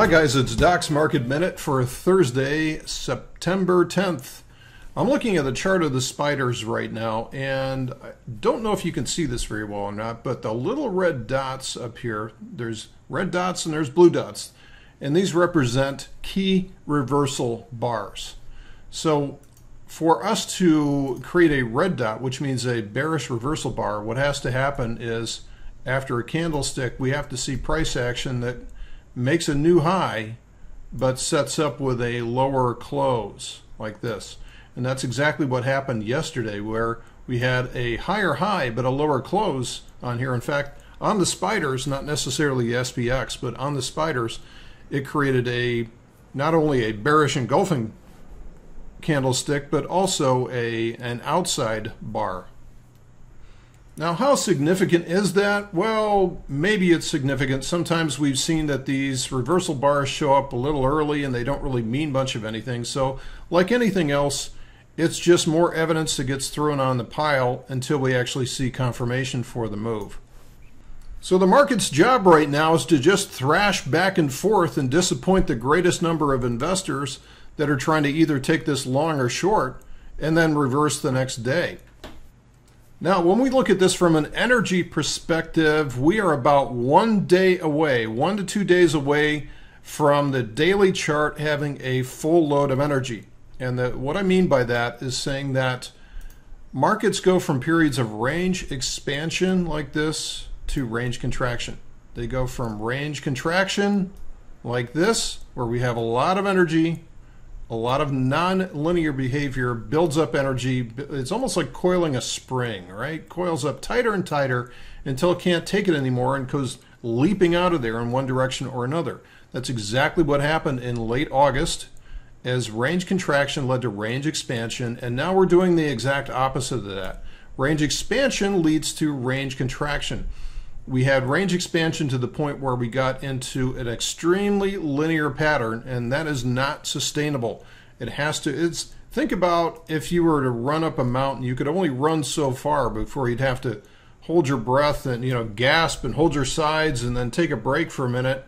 guys, it's Doc's Market Minute for Thursday, September 10th. I'm looking at the chart of the spiders right now, and I don't know if you can see this very well or not, but the little red dots up here, there's red dots and there's blue dots, and these represent key reversal bars. So for us to create a red dot, which means a bearish reversal bar, what has to happen is after a candlestick, we have to see price action that makes a new high but sets up with a lower close like this. And that's exactly what happened yesterday, where we had a higher high but a lower close on here. In fact, on the spiders, not necessarily the SPX, but on the spiders, it created not only a bearish engulfing candlestick but also an outside bar. Now, how significant is that? Well, maybe it's significant. Sometimes we've seen that these reversal bars show up a little early and they don't really mean much of anything. So like anything else, it's just more evidence that gets thrown on the pile until we actually see confirmation for the move. So the market's job right now is to just thrash back and forth and disappoint the greatest number of investors that are trying to either take this long or short and then reverse the next day. Now, when we look at this from an energy perspective, we are about 1 day away, 1 to 2 days away from the daily chart having a full load of energy. And what I mean by that is saying that markets go from periods of range expansion like this to range contraction. They go from range contraction like this, where we have a lot of energy, a lot of non-linear behavior, builds up energy. It's almost like coiling a spring, right? Coils up tighter and tighter until it can't take it anymore and goes leaping out of there in one direction or another. That's exactly what happened in late August as range contraction led to range expansion, and now we're doing the exact opposite of that. Range expansion leads to range contraction. We had range expansion to the point where we got into an extremely linear pattern, and that is not sustainable. Think about if you were to run up a mountain, you could only run so far before you'd have to hold your breath and gasp and hold your sides and then take a break for a minute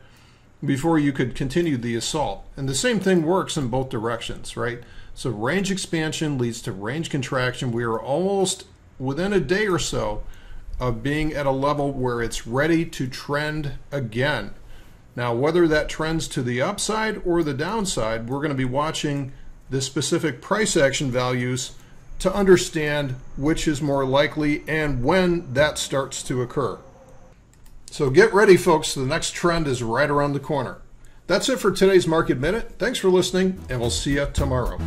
before you could continue the assault. And the same thing works in both directions, right? So range expansion leads to range contraction. We are almost within a day or so of being at a level where it's ready to trend again. Now, whether that trends to the upside or the downside, we're going to be watching the specific price action values to understand which is more likely and when that starts to occur. So get ready, folks. The next trend is right around the corner. That's it for today's Market Minute. Thanks for listening, and we'll see you tomorrow.